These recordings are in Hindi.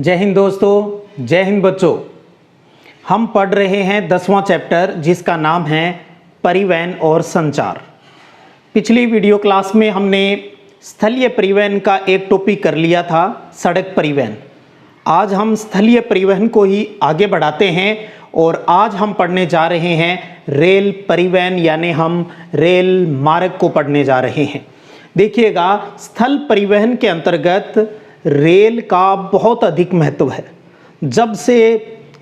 जय हिंद दोस्तों, जय हिंद बच्चों। हम पढ़ रहे हैं 10वां चैप्टर जिसका नाम है परिवहन और संचार। पिछली वीडियो क्लास में हमने स्थलीय परिवहन का एक टॉपिक कर लिया था, सड़क परिवहन। आज हम स्थलीय परिवहन को ही आगे बढ़ाते हैं और आज हम पढ़ने जा रहे हैं रेल परिवहन, यानी हम रेल मार्ग को पढ़ने जा रहे हैं। देखिएगा, स्थल परिवहन के अंतर्गत रेल का बहुत अधिक महत्व है। जब से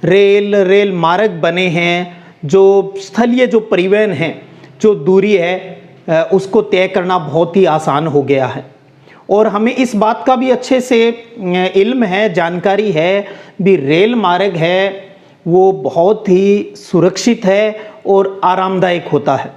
रेल मार्ग बने हैं, जो स्थलीय जो परिवहन है, जो दूरी है उसको तय करना बहुत ही आसान हो गया है। और हमें इस बात का भी अच्छे से इल्म है, जानकारी है भी रेल मार्ग है वो बहुत ही सुरक्षित है और आरामदायक होता है।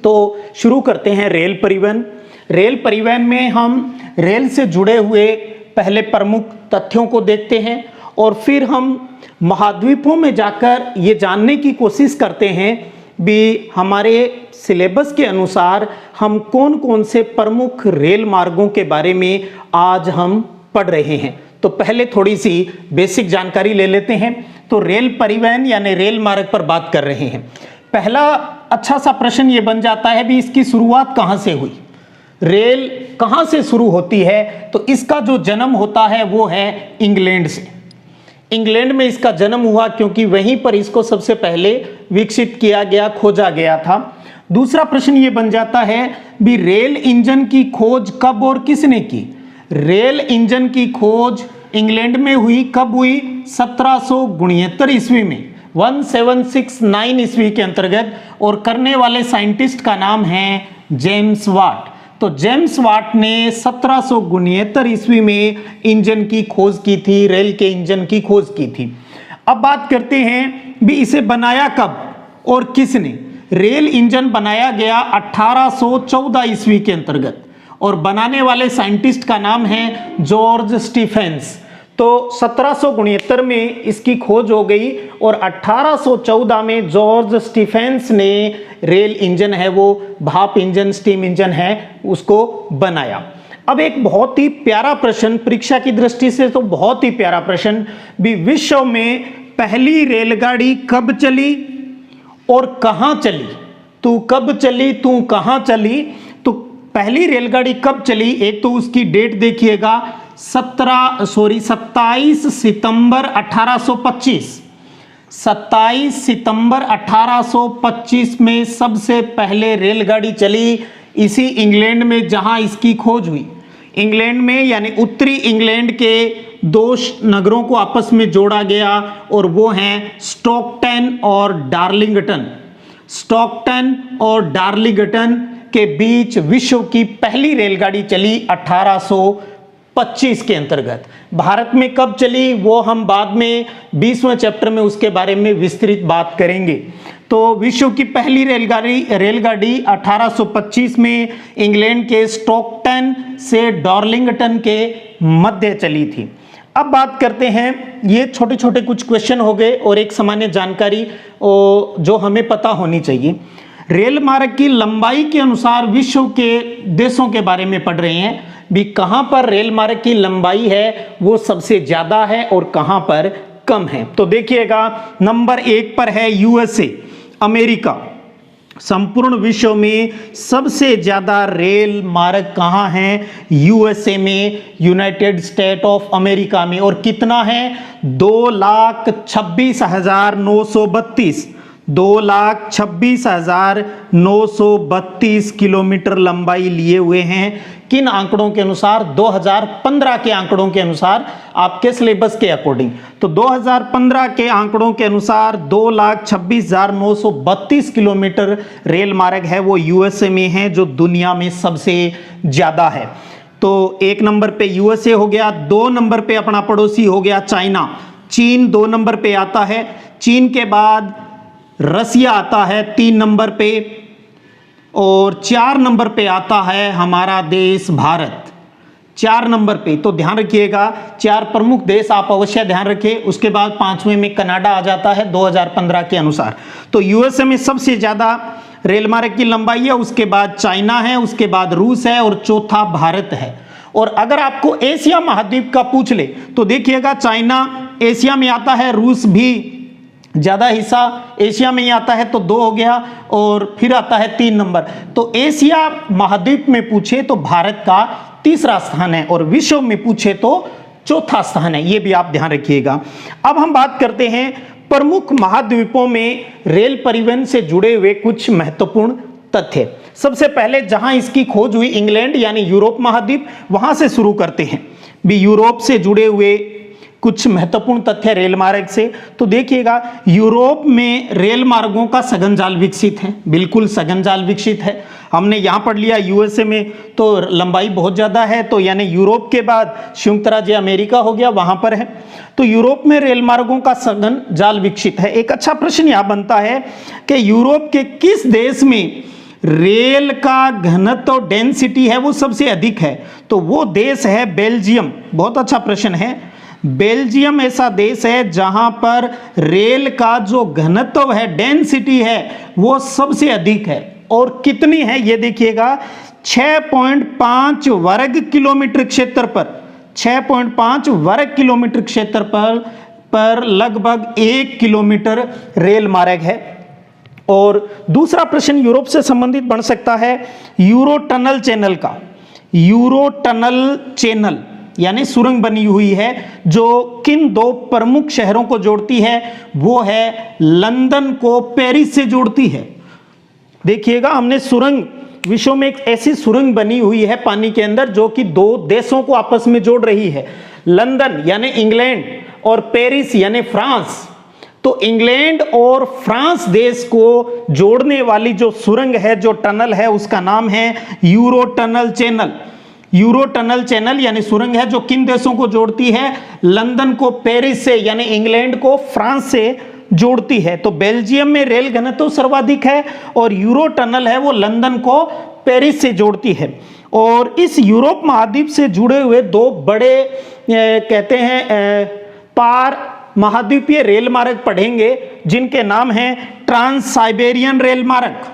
तो शुरू करते हैं रेल परिवहन। रेल परिवहन में हम रेल से जुड़े हुए पहले प्रमुख तथ्यों को देखते हैं और फिर हम महाद्वीपों में जाकर ये जानने की कोशिश करते हैं भी हमारे सिलेबस के अनुसार हम कौन कौन से प्रमुख रेल मार्गों के बारे में आज हम पढ़ रहे हैं। तो पहले थोड़ी सी बेसिक जानकारी ले लेते हैं। तो रेल परिवहन यानी रेल मार्ग पर बात कर रहे हैं। पहला अच्छा सा प्रश्न ये बन जाता है भी इसकी शुरुआत कहाँ से हुई, रेल कहाँ से शुरू होती है। तो इसका जो जन्म होता है वो है इंग्लैंड से। इंग्लैंड में इसका जन्म हुआ क्योंकि वहीं पर इसको सबसे पहले विकसित किया गया, खोजा गया था। दूसरा प्रश्न ये बन जाता है भी रेल इंजन की खोज कब और किसने की। रेल इंजन की खोज इंग्लैंड में हुई, कब हुई? 1769 ईस्वी में, 1769 ईस्वी के अंतर्गत। और करने वाले साइंटिस्ट का नाम है जेम्स वाट। तो जेम्स वाट ने 1769 ईस्वी में इंजन की खोज की थी, रेल के इंजन की खोज की थी। अब बात करते हैं भी इसे बनाया कब और किसने। रेल इंजन बनाया गया 1814 ईस्वी के अंतर्गत और बनाने वाले साइंटिस्ट का नाम है जॉर्ज स्टीफेंस। तो 1769 में इसकी खोज हो गई और 1814 में जॉर्ज स्टीफेंस ने रेल इंजन है वो भाप इंजन, स्टीम इंजन है, उसको बनाया। अब एक बहुत ही प्यारा प्रश्न, परीक्षा की दृष्टि से तो बहुत ही प्यारा प्रश्न भी, विश्व में पहली रेलगाड़ी कब चली और कहां चली। तू कब चली, तू कहां चली। तो पहली रेलगाड़ी कब चली, एक तो उसकी डेट देखिएगा, 27 सितंबर 1825। 27 सितंबर 1825 में सबसे पहले रेलगाड़ी चली इसी इंग्लैंड में जहां इसकी खोज हुई। इंग्लैंड में यानी उत्तरी इंग्लैंड के दो नगरों को आपस में जोड़ा गया और वो हैं स्टॉकटन और डार्लिंगटन। स्टॉकटन और डार्लिंगटन के बीच विश्व की पहली रेलगाड़ी चली 1825 के अंतर्गत। भारत में कब चली वो हम बाद में 20वें चैप्टर में उसके बारे में विस्तृत बात करेंगे। तो विश्व की पहली रेलगाड़ी 1825 में इंग्लैंड के स्टॉकटन से डार्लिंगटन के मध्य चली थी। अब बात करते हैं, ये छोटे छोटे कुछ क्वेश्चन हो गए और एक सामान्य जानकारी जो हमें पता होनी चाहिए। रेल मार्ग की लंबाई के अनुसार विश्व के देशों के बारे में पढ़ रहे हैं भी, कहां पर रेल मार्ग की लंबाई है वो सबसे ज्यादा है और कहां पर कम है। तो देखिएगा, नंबर 1 पर है यूएसए, अमेरिका। संपूर्ण विश्व में सबसे ज्यादा रेल मार्ग कहां है? यूएसए में, यूनाइटेड स्टेट ऑफ अमेरिका में। और कितना है? 2,26,932। 2,26,932 किलोमीटर लंबाई लिए हुए हैं। किन आंकड़ों के अनुसार? 2015 के आंकड़ों के अनुसार, आपके सिलेबस के अकॉर्डिंग। तो 2015 के आंकड़ों के अनुसार 2,26,932 किलोमीटर रेल मार्ग है वो यूएसए में है, जो दुनिया में सबसे ज्यादा है। तो 1 नंबर पे यूएसए हो गया। 2 नंबर पे अपना पड़ोसी हो गया चाइना। चीन 2 नंबर पे आता है। चीन के बाद रसिया आता है 3 नंबर पे और 4 नंबर पे आता है हमारा देश भारत, 4 नंबर पे। तो ध्यान रखिएगा, 4 प्रमुख देश आप अवश्य ध्यान रखें। उसके बाद 5वें में कनाडा आ जाता है 2015 के अनुसार। तो यूएसए में सबसे ज्यादा रेल मार्ग की लंबाई है, उसके बाद चाइना है, उसके बाद रूस है और चौथा भारत है। और अगर आपको एशिया महाद्वीप का पूछ ले तो देखिएगा चाइना एशिया में आता है, रूस भी ज़्यादा हिस्सा एशिया में ही आता है तो 2 हो गया, और फिर आता है 3 नंबर। तो एशिया महाद्वीप में पूछे तो भारत का तीसरा स्थान है, और विश्व में पूछे तो चौथा स्थान है, ये भी आप ध्यान रखिएगा। अब हम बात करते हैं प्रमुख महाद्वीपों में रेल परिवहन से जुड़े हुए कुछ महत्वपूर्ण तथ्य। सबसे पहले जहां इसकी खोज हुई इंग्लैंड यानी यूरोप महाद्वीप, वहां से शुरू करते हैं भी यूरोप से जुड़े हुए कुछ महत्वपूर्ण तथ्य रेल मार्ग से। तो देखिएगा यूरोप में रेल मार्गों का सघन जाल विकसित है, बिल्कुल सघन जाल विकसित है। हमने यहाँ पढ़ लिया यूएसए में तो लंबाई बहुत ज़्यादा है, तो यानी यूरोप के बाद संयुक्त राज्य अमेरिका हो गया, वहाँ पर है। तो यूरोप में रेल मार्गों का सघन जाल विकसित है। एक अच्छा प्रश्न यहाँ बनता है कि यूरोप के किस देश में रेल का घनत्व और डेंसिटी है वो सबसे अधिक है, तो वो देश है बेल्जियम। बहुत अच्छा प्रश्न है। बेल्जियम ऐसा देश है जहां पर रेल का जो घनत्व है, डेंसिटी है, वो सबसे अधिक है। और कितनी है ये देखिएगा, 6.5 वर्ग किलोमीटर क्षेत्र पर, 6.5 वर्ग किलोमीटर क्षेत्र पर लगभग 1 किलोमीटर रेल मार्ग है। और दूसरा प्रश्न यूरोप से संबंधित बन सकता है यूरो टनल चैनल का। यूरो टनल चैनल यानी सुरंग बनी हुई है जो किन 2 प्रमुख शहरों को जोड़ती है, वो है लंदन को पेरिस से जोड़ती है। देखिएगा हमने सुरंग, विश्व में एक ऐसी सुरंग बनी हुई है पानी के अंदर जो कि 2 देशों को आपस में जोड़ रही है, लंदन यानी इंग्लैंड और पेरिस यानी फ्रांस। तो इंग्लैंड और फ्रांस देश को जोड़ने वाली जो सुरंग है, जो टनल है, उसका नाम है euro tunnel channel. Euro tunnel channel यानी सुरंग है जो किन देशों को जोड़ती है, लंदन को पेरिस से यानी इंग्लैंड को फ्रांस से जोड़ती है। तो बेल्जियम में रेल घनत्व सर्वाधिक है और यूरो टनल है वो लंदन को पेरिस से जोड़ती है। और इस यूरोप महाद्वीप से जुड़े हुए 2 बड़े कहते हैं पार महाद्वीपीय रेल मार्ग पढ़ेंगे जिनके नाम हैं ट्रांस साइबेरियन रेल मार्ग।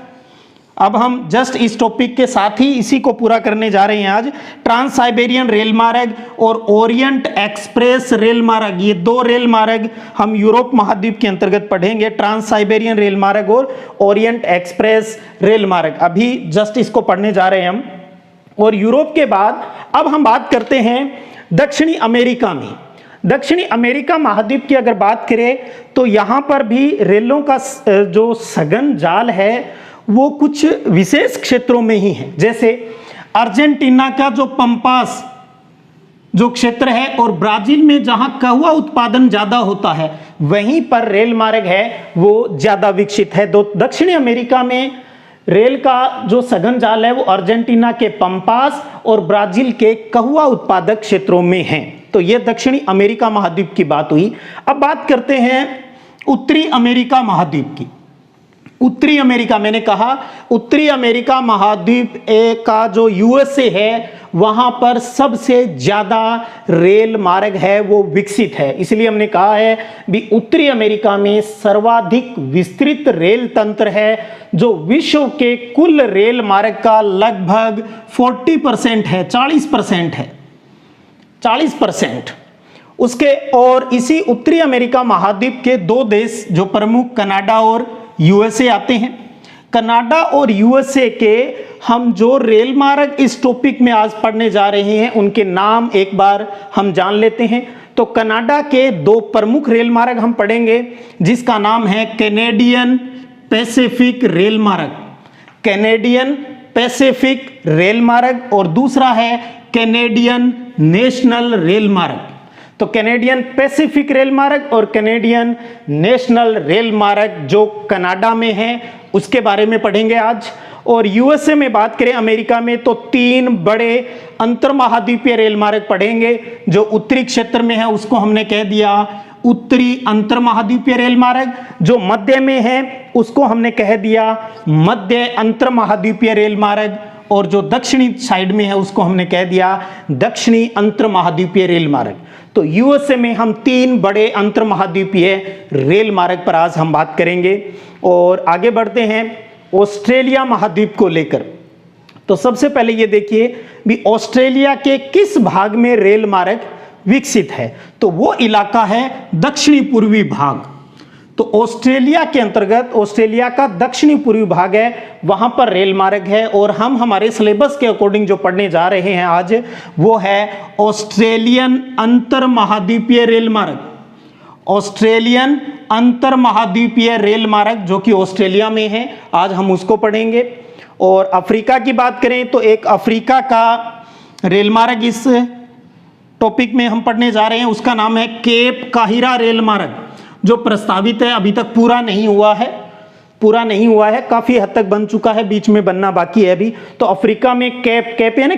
अब हम जस्ट इस टॉपिक के साथ ही इसी को पूरा करने जा रहे हैं आज। ट्रांस साइबेरियन रेल मार्ग और ओरिएंट एक्सप्रेस रेल मार्ग, ये 2 रेल मार्ग हम यूरोप महाद्वीप के अंतर्गत पढ़ेंगे, ट्रांस साइबेरियन रेल मार्ग और ओरिएंट एक्सप्रेस रेल मार्ग। अभी जस्ट इसको पढ़ने जा रहे हैं हम। और यूरोप के बाद अब हम बात करते हैं दक्षिणी अमेरिका में। दक्षिणी अमेरिका महाद्वीप की अगर बात करें तो यहाँ पर भी रेलों का जो सघन जाल है वो कुछ विशेष क्षेत्रों में ही है। जैसे अर्जेंटीना का जो पंपास जो क्षेत्र है और ब्राजील में जहां कहवा उत्पादन ज्यादा होता है वहीं पर रेल मार्ग है वो ज्यादा विकसित है। दक्षिणी अमेरिका में रेल का जो सघन जाल है वो अर्जेंटीना के पंपास और ब्राजील के कहवा उत्पादक क्षेत्रों में है। तो ये दक्षिणी अमेरिका महाद्वीप की बात हुई। अब बात करते हैं उत्तरी अमेरिका महाद्वीप की। उत्तरी अमेरिका, मैंने कहा उत्तरी अमेरिका महाद्वीप का जो यूएसए है वहां पर सबसे ज्यादा रेल मार्ग है वो विकसित है। इसलिए हमने कहा है भी उत्तरी अमेरिका में सर्वाधिक विस्तृत रेल तंत्र है जो विश्व के कुल रेल मार्ग का लगभग 40% है, 40% है, 40% उसके। और इसी उत्तरी अमेरिका महाद्वीप के 2 देश जो प्रमुख कनाडा और यूएसए आते हैं। कनाडा और यूएसए के हम जो रेल मार्ग इस टॉपिक में आज पढ़ने जा रहे हैं उनके नाम एक बार हम जान लेते हैं। तो कनाडा के 2 प्रमुख रेल मार्ग हम पढ़ेंगे जिसका नाम है कैनेडियन पैसिफिक रेल मार्ग, कैनेडियन पैसिफिक रेल मार्ग, और दूसरा है कैनेडियन नेशनल रेल मार्ग। तो कैनेडियन पैसिफिक रेल मार्ग और कैनेडियन नेशनल रेल मार्ग जो कनाडा में है उसके बारे में पढ़ेंगे आज। और यूएसए में बात करें अमेरिका में तो 3 बड़े अंतर्महाद्वीपीय रेल मार्ग पढ़ेंगे। जो उत्तरी क्षेत्र में है उसको हमने कह दिया उत्तरी अंतर्महाद्वीपीय रेल मार्ग, जो मध्य में है उसको हमने कह दिया मध्य अंतर्महाद्वीपीय रेल मार्ग, और जो दक्षिणी साइड में है उसको हमने कह दिया दक्षिणी अंतर्महाद्वीपीय रेल मार्ग। तो यूएसए में हम 3 बड़े अंतर्महाद्वीपीय रेल मार्ग पर आज हम बात करेंगे। और आगे बढ़ते हैं ऑस्ट्रेलिया महाद्वीप को लेकर। तो सबसे पहले ये देखिए भी ऑस्ट्रेलिया के किस भाग में रेल मार्ग विकसित है, तो वो इलाका है दक्षिणी पूर्वी भाग। तो ऑस्ट्रेलिया के अंतर्गत ऑस्ट्रेलिया का दक्षिणी पूर्वी भाग है, वहां पर रेल मार्ग है। और हम हमारे सिलेबस के अकॉर्डिंग जो पढ़ने जा रहे हैं आज, वो है ऑस्ट्रेलियन अंतर महाद्वीपीय रेल मार्ग। ऑस्ट्रेलियन अंतर महाद्वीपीय रेल मार्ग जो कि ऑस्ट्रेलिया में है, आज हम उसको पढ़ेंगे। और अफ्रीका की बात करें तो एक अफ्रीका का रेल मार्ग इस टॉपिक में हम पढ़ने जा रहे हैं, उसका नाम है केप काहिरा रेल मार्ग, जो प्रस्तावित है, अभी तक पूरा नहीं हुआ है, काफी हद तक बन चुका है, बीच में बनना बाकी है अभी। तो अफ्रीका में केप यानी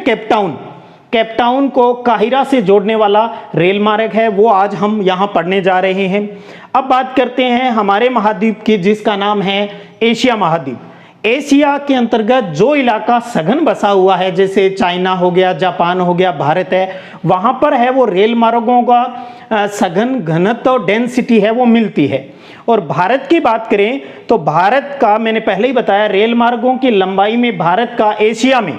केपटाउन को काहिरा से जोड़ने वाला रेल मार्ग है, वो आज हम यहाँ पढ़ने जा रहे हैं। अब बात करते हैं हमारे महाद्वीप की, जिसका नाम है एशिया महाद्वीप। एशिया के अंतर्गत जो इलाका सघन बसा हुआ है, जैसे चाइना हो गया, जापान हो गया, भारत है, वहां पर है वो रेल मार्गों का सघन घनत्व और डेंसिटी है वो मिलती है। और भारत की बात करें तो भारत का, मैंने पहले ही बताया, रेल मार्गों की लंबाई में भारत का एशिया में,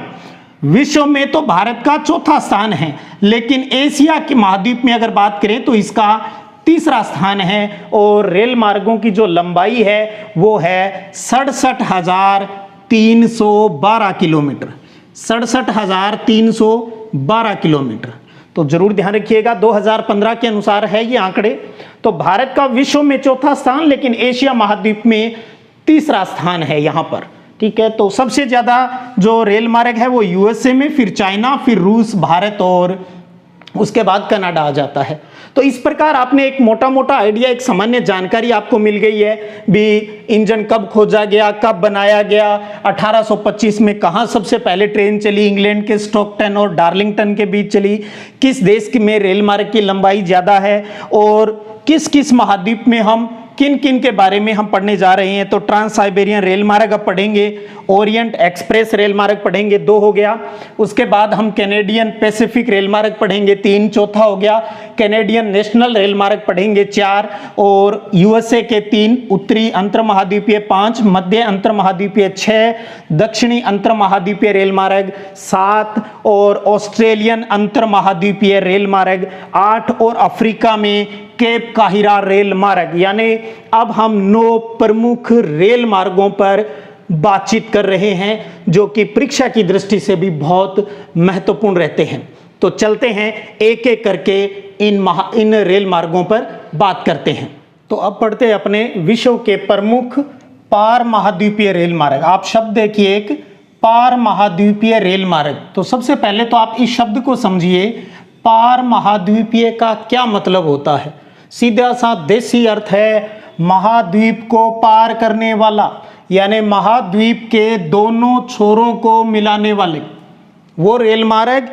विश्व में तो भारत का चौथा स्थान है, लेकिन एशिया के महाद्वीप में अगर बात करें तो इसका तीसरा स्थान है। और रेल मार्गों की जो लंबाई है वो है 67,312 किलोमीटर, 67,312 किलोमीटर। तो जरूर ध्यान रखिएगा, 2015 के अनुसार है ये आंकड़े। तो भारत का विश्व में चौथा स्थान, लेकिन एशिया महाद्वीप में तीसरा स्थान है यहाँ पर, ठीक है। तो सबसे ज्यादा जो रेल मार्ग है वो यूएसए में, फिर चाइना, फिर रूस, भारत और उसके बाद कनाडा आ जाता है। तो इस प्रकार आपने एक मोटा मोटा आइडिया, एक सामान्य जानकारी आपको मिल गई है भी इंजन कब खोजा गया, कब बनाया गया, 1825 में कहाँ सबसे पहले ट्रेन चली, इंग्लैंड के स्टॉकटन और डार्लिंगटन के बीच चली, किस देश में रेल मार्ग की लंबाई ज़्यादा है, और किस किस महाद्वीप में हम किन किन के बारे में हम पढ़ने जा रहे हैं। तो ट्रांस साइबेरियन रेल मार्ग अब पढ़ेंगे, ओरिएंट एक्सप्रेस रेल मार्ग पढ़ेंगे, 2 हो गया। उसके बाद हम कैनेडियन पैसिफिक रेल मार्ग पढ़ेंगे, 3, चौथा हो गया। कैनेडियन नेशनल रेल मार्ग पढ़ेंगे, 4, और यूएसए के 3, उत्तरी अंतर महाद्वीपीय 5, मध्य अंतर महाद्वीपीय 6, दक्षिणी अंतर महाद्वीपीय रेल मार्ग 7, और ऑस्ट्रेलियन अंतर महाद्वीपीय रेल मार्ग 8, और अफ्रीका में केप काहिरा रेल मार्ग। यानी अब हम 9 प्रमुख रेल मार्गों पर बातचीत कर रहे हैं, जो कि परीक्षा की दृष्टि से भी बहुत महत्वपूर्ण रहते हैं। तो चलते हैं एक एक करके इन रेल मार्गों पर बात करते हैं। तो अब पढ़ते हैं अपने विश्व के प्रमुख पार महाद्वीपीय रेल मार्ग। आप शब्द देखिए, एक पार महाद्वीपीय रेल मार्ग। तो सबसे पहले तो आप इस शब्द को समझिए, पार महाद्वीपीय का क्या मतलब होता है। सीधा सा देसी अर्थ है महाद्वीप को पार करने वाला, यानी महाद्वीप के दोनों छोरों को मिलाने वाले वो रेल मार्ग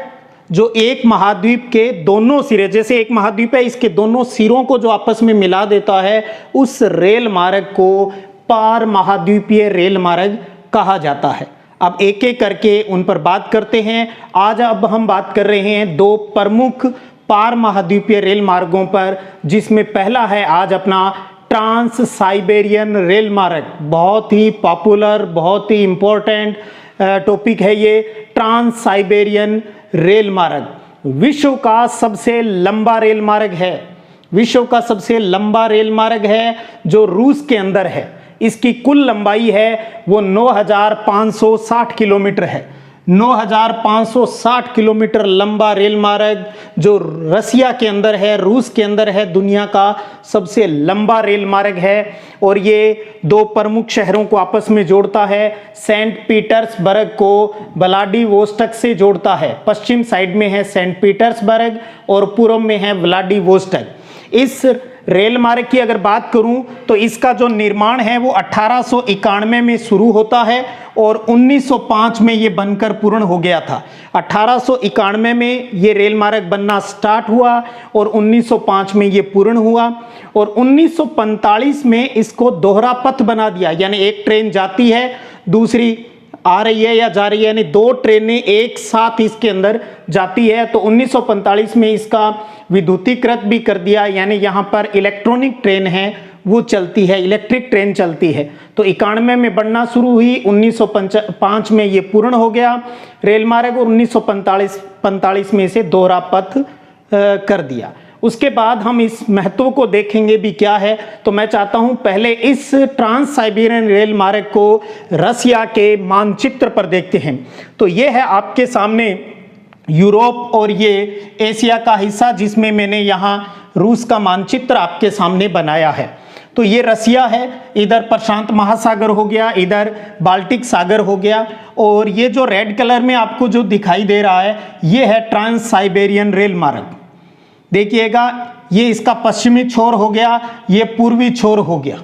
जो एक महाद्वीप के दोनों सिरे, जैसे एक महाद्वीप है, इसके दोनों सिरों को जो आपस में मिला देता है, उस रेल मार्ग को पार महाद्वीपीय रेल मार्ग कहा जाता है। अब एक एक करके उन पर बात करते हैं। आज अब हम बात कर रहे हैं 2 प्रमुख पार महाद्वीपीय रेल मार्गों पर, जिसमें पहला है आज अपना ट्रांस साइबेरियन रेल मार्ग। बहुत ही पॉपुलर, बहुत ही इंपॉर्टेंट टॉपिक है ये ट्रांस साइबेरियन रेल मार्ग। विश्व का सबसे लंबा रेल मार्ग है, विश्व का सबसे लंबा रेल मार्ग है जो रूस के अंदर है। इसकी कुल लंबाई है वो 9,560 किलोमीटर है। 9,560 किलोमीटर लंबा रेल मार्ग जो रसिया के अंदर है, रूस के अंदर है, दुनिया का सबसे लंबा रेल मार्ग है। और ये 2 प्रमुख शहरों को आपस में जोड़ता है। सेंट पीटर्सबर्ग को व्लादिवोस्टोक से जोड़ता है। पश्चिम साइड में है सेंट पीटर्सबर्ग और पूर्व में है व्लादिवोस्टोक। इस रेल मार्ग की अगर बात करूं तो इसका जो निर्माण है वो 1891 में शुरू होता है और 1905 में ये बनकर पूर्ण हो गया था। 1891 में ये रेल मार्ग बनना स्टार्ट हुआ और 1905 में ये पूर्ण हुआ और 1945 में इसको दोहरा पथ बना दिया, यानी एक ट्रेन जाती है, दूसरी आ रही है या जा रही है, यानी 2 ट्रेनें एक साथ इसके अंदर जाती है। तो 1945 में इसका विद्युतीकृत भी कर दिया, यानी यहाँ पर इलेक्ट्रॉनिक ट्रेन है वो चलती है, इलेक्ट्रिक ट्रेन चलती है। तो 91 में बनना शुरू हुई, 1905 में ये पूर्ण हो गया रेल मार्ग और 1945 में इसे दोहरा पथ कर दिया। उसके बाद हम इस महत्व को देखेंगे भी क्या है। तो मैं चाहता हूं पहले इस ट्रांस साइबेरियन रेल मार्ग को रसिया के मानचित्र पर देखते हैं। तो ये है आपके सामने यूरोप और ये एशिया का हिस्सा, जिसमें मैंने यहाँ रूस का मानचित्र आपके सामने बनाया है। तो ये रसिया है, इधर प्रशांत महासागर हो गया, इधर बाल्टिक सागर हो गया, और ये जो रेड कलर में आपको जो दिखाई दे रहा है ये है ट्रांस साइबेरियन रेल मार्ग। देखिएगा ये इसका पश्चिमी छोर हो गया, ये पूर्वी छोर हो गया।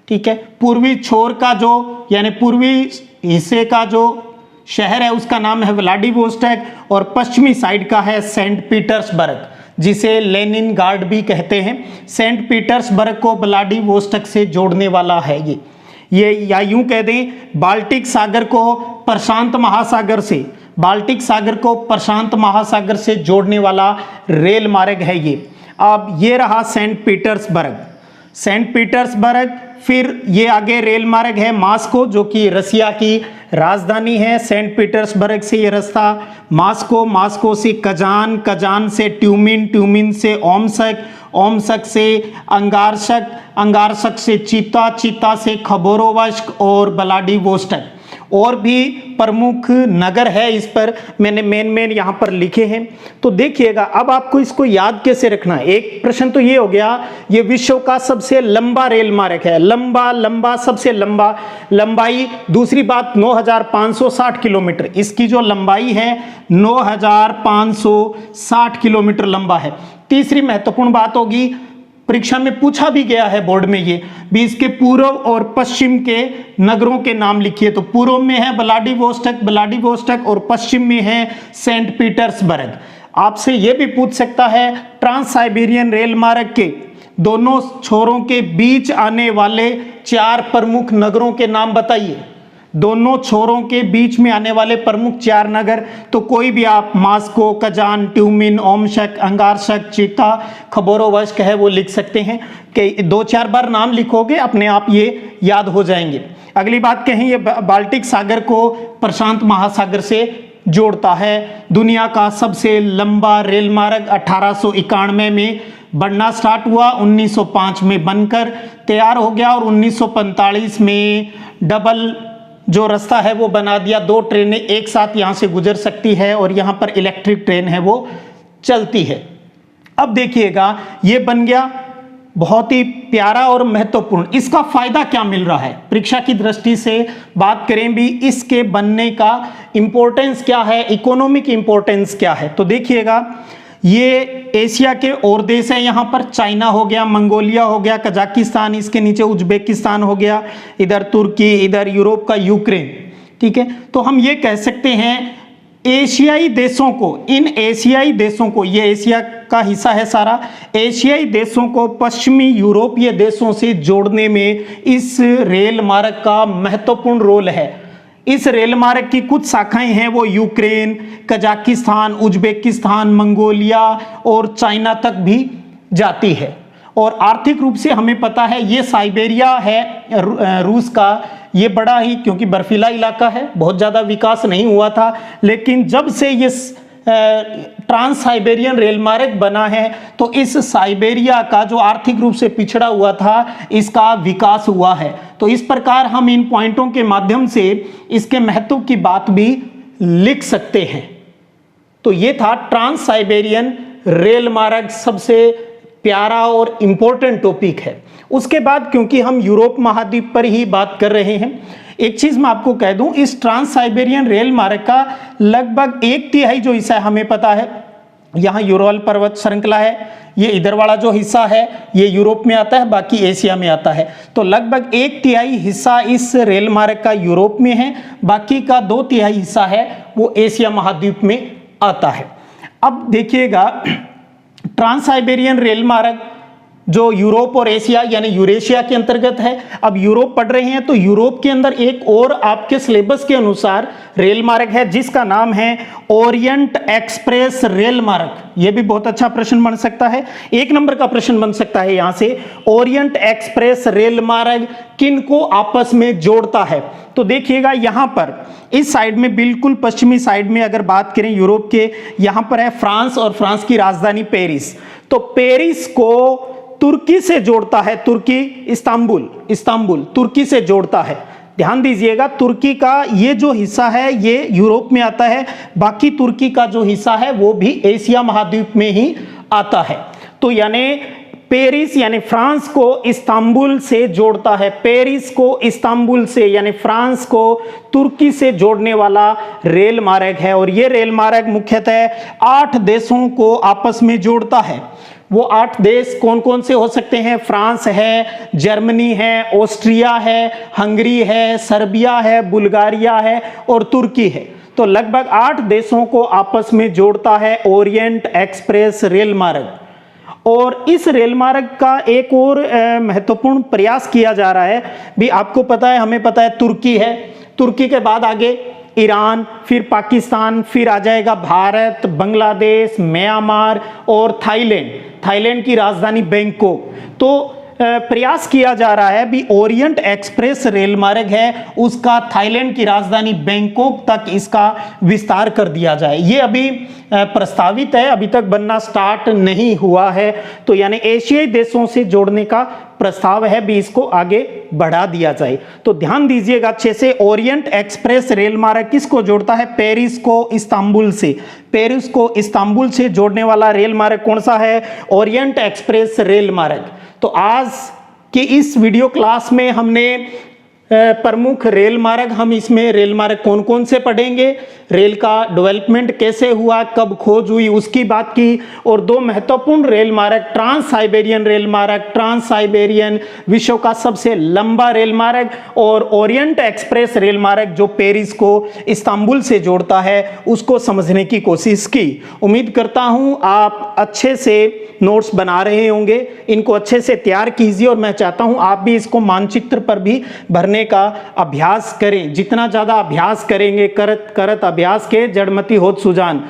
ठीक है, पूर्वी छोर का जो यानी पूर्वी हिस्से का जो शहर है उसका नाम है व्लादिवोस्टोक, और पश्चिमी साइड का है सेंट पीटर्सबर्ग, जिसे लेनिनग्राड भी कहते हैं। सेंट पीटर्सबर्ग को व्लादिवोस्टोक से जोड़ने वाला है ये या यूं कह दें बाल्टिक सागर को प्रशांत महासागर से, बाल्टिक सागर को प्रशांत महासागर से जोड़ने वाला रेल मार्ग है ये। अब ये रहा सेंट पीटर्सबर्ग, सेंट पीटर्सबर्ग। फिर ये आगे रेल मार्ग है मॉस्को, जो कि रसिया की राजधानी है। सेंट पीटर्सबर्ग से ये रास्ता मॉस्को, मॉस्को से कजान, कजान से ट्यूमिन, ट्यूमिन से ओमस्क, ओमस्क से अंगारसक, अंगारसक से चीता, चीता से खबरोवस्क और व्लादिवोस्टोक। और भी प्रमुख नगर है इस पर, मैंने मेन यहाँ पर लिखे हैं। तो देखिएगा अब आपको इसको याद कैसे रखना है। एक प्रश्न तो ये हो गया, ये विश्व का सबसे लंबा रेल मार्ग है, लंबा सबसे लंबा लंबाई। दूसरी बात 9560 किलोमीटर, इसकी जो लंबाई है 9560 किलोमीटर लंबा है। तीसरी महत्वपूर्ण बात होगी, परीक्षा में पूछा भी गया है बोर्ड में, ये भी इसके पूर्व और पश्चिम के नगरों के नाम लिखिए। तो पूर्व में है व्लादिवोस्टोक और पश्चिम में है सेंट पीटर्सबर्ग। आपसे ये भी पूछ सकता है ट्रांस साइबेरियन रेल मार्ग के दोनों छोरों के बीच आने वाले 4 प्रमुख नगरों के नाम बताइए। दोनों छोरों के बीच में आने वाले प्रमुख 4 नगर, तो कोई भी आप मॉस्को, कजान, ट्यूमिन, ओमस्क, अंगारसक, चीता, खबरोवस्क है वो लिख सकते हैं कि 2-4 बार नाम लिखोगे अपने आप ये याद हो जाएंगे। अगली बात कहें, ये बाल्टिक सागर को प्रशांत महासागर से जोड़ता है। दुनिया का सबसे लंबा रेल मार्ग 1891 में बनना स्टार्ट हुआ, 1905 में बनकर तैयार हो गया और 1945 में डबल जो रास्ता है वो बना दिया। 2 ट्रेनें एक साथ यहाँ से गुजर सकती है और यहाँ पर इलेक्ट्रिक ट्रेन है वो चलती है। अब देखिएगा ये बन गया, बहुत ही प्यारा और महत्वपूर्ण। इसका फायदा क्या मिल रहा है परीक्षा की दृष्टि से बात करें भी, इसके बनने का इंपॉर्टेंस क्या है, इकोनॉमिक इंपॉर्टेंस क्या है। तो देखिएगा ये एशिया के और देश है, यहाँ पर चाइना हो गया, मंगोलिया हो गया, कजाकिस्तान, इसके नीचे उज्बेकिस्तान हो गया, इधर तुर्की, इधर यूरोप का यूक्रेन। ठीक है, तो हम ये कह सकते हैं एशियाई देशों को, इन एशियाई देशों को, ये एशिया का हिस्सा है सारा, एशियाई देशों को पश्चिमी यूरोपीय देशों से जोड़ने में इस रेल मार्ग का महत्वपूर्ण रोल है। इस रेल मार्ग की कुछ शाखाएं हैं वो यूक्रेन, कजाकिस्तान, उज्बेकिस्तान, मंगोलिया और चाइना तक भी जाती है। और आर्थिक रूप से हमें पता है ये साइबेरिया है रूस का, ये बड़ा ही, क्योंकि बर्फीला इलाका है, बहुत ज़्यादा विकास नहीं हुआ था, लेकिन जब से ये ट्रांस साइबेरियन रेल मार्ग बना है तो इस साइबेरिया का जो आर्थिक रूप से पिछड़ा हुआ था इसका विकास हुआ है। तो इस प्रकार हम इन पॉइंटों के माध्यम से इसके महत्व की बात भी लिख सकते हैं। तो ये था ट्रांस साइबेरियन रेल मार्ग, सबसे प्यारा और इंपॉर्टेंट टॉपिक है। उसके बाद क्योंकि हम यूरोप महाद्वीप पर ही बात कर रहे हैं, एक चीज मैं आपको कह दूं, इस ट्रांस साइबेरियन रेल मार्ग का लगभग 1/3 जो हिस्सा है हमें पता है, यहाँ यूरोल पर्वत श्रृंखला है, ये इधर वाला जो हिस्सा है ये यूरोप में आता है, बाकी एशिया में आता है। तो लगभग 1/3 हिस्सा इस रेल मार्ग का यूरोप में है, बाकी का 2/3 हिस्सा है वो एशिया महाद्वीप में आता है। अब देखिएगा ट्रांस साइबेरियन रेल मार्ग जो यूरोप और एशिया यानी यूरेशिया के अंतर्गत है। अब यूरोप पढ़ रहे हैं तो यूरोप के अंदर एक और आपके सिलेबस के अनुसार रेल मार्ग है जिसका नाम है ओरिएंट एक्सप्रेस रेल मार्ग। यह भी बहुत अच्छा प्रश्न बन सकता है, 1 नंबर का प्रश्न बन सकता है यहां से। ओरिएंट एक्सप्रेस रेल मार्ग किन को आपस में जोड़ता है? तो देखिएगा यहां पर इस साइड में, बिल्कुल पश्चिमी साइड में अगर बात करें यूरोप के, यहां पर है फ्रांस और फ्रांस की राजधानी पेरिस। तो पेरिस को तुर्की से जोड़ता है, तुर्की इस्तांबुल तुर्की से जोड़ता है। ध्यान दीजिएगा, तुर्की का ये जो हिस्सा है ये यूरोप में आता है, बाकी तुर्की का जो हिस्सा है वो भी एशिया महाद्वीप में ही आता है। तो यानी पेरिस यानी फ्रांस को इस्तांबुल से जोड़ता है, पेरिस को इस्तांबुल से यानी फ्रांस को तुर्की से जोड़ने वाला रेल मार्ग है। और यह रेल मार्ग मुख्यतः 8 देशों को आपस में जोड़ता है। वो 8 देश कौन कौन से हो सकते हैं? फ्रांस है, जर्मनी है, ऑस्ट्रिया है, हंगरी है, सर्बिया है, बुल्गारिया है और तुर्की है। तो लगभग 8 देशों को आपस में जोड़ता है ओरिएंट एक्सप्रेस रेल मार्ग। और इस रेल मार्ग का एक और महत्वपूर्ण प्रयास किया जा रहा है भी। आपको पता है, हमें पता है, तुर्की है, तुर्की के बाद आगे ईरान, फिर पाकिस्तान, फिर आ जाएगा भारत, बांग्लादेश, म्यांमार और थाईलैंड की राजधानी बैंकॉक। तो प्रयास किया जा रहा है भी ओरिएंट एक्सप्रेस रेल मार्ग है उसका थाईलैंड की राजधानी बैंकॉक तक इसका विस्तार कर दिया जाए। ये अभी प्रस्तावित है, अभी तक बनना स्टार्ट नहीं हुआ है। तो यानी एशियाई देशों से जोड़ने का प्रस्ताव है भी, इसको आगे बढ़ा दिया जाए। तो ध्यान दीजिएगा अच्छे से, ओरिएंट एक्सप्रेस रेल मार्ग किसको जोड़ता है? पेरिस को इस्तांबुल से। पेरिस को इस्तांबुल से जोड़ने वाला रेल मार्ग कौन सा है? ओरिएंट एक्सप्रेस रेल मार्ग। तो आज की इस वीडियो क्लास में हमने प्रमुख रेल मार्ग, हम इसमें रेल मार्ग कौन कौन से पढ़ेंगे, रेल का डेवलपमेंट कैसे हुआ, कब खोज हुई, उसकी बात की। और 2 महत्वपूर्ण रेल मार्ग, ट्रांस साइबेरियन रेल मार्ग, ट्रांस साइबेरियन विश्व का सबसे लंबा रेल मार्ग, और ओरिएंट एक्सप्रेस रेल मार्ग जो पेरिस को इस्तांबुल से जोड़ता है, उसको समझने की कोशिश की। उम्मीद करता हूं आप अच्छे से नोट्स बना रहे होंगे, इनको अच्छे से तैयार कीजिए। और मैं चाहता हूं आप भी इसको मानचित्र पर भी भरने का अभ्यास करें। जितना ज्यादा अभ्यास करेंगे, करत करत अभ्यास के जड़मति होत सुजान।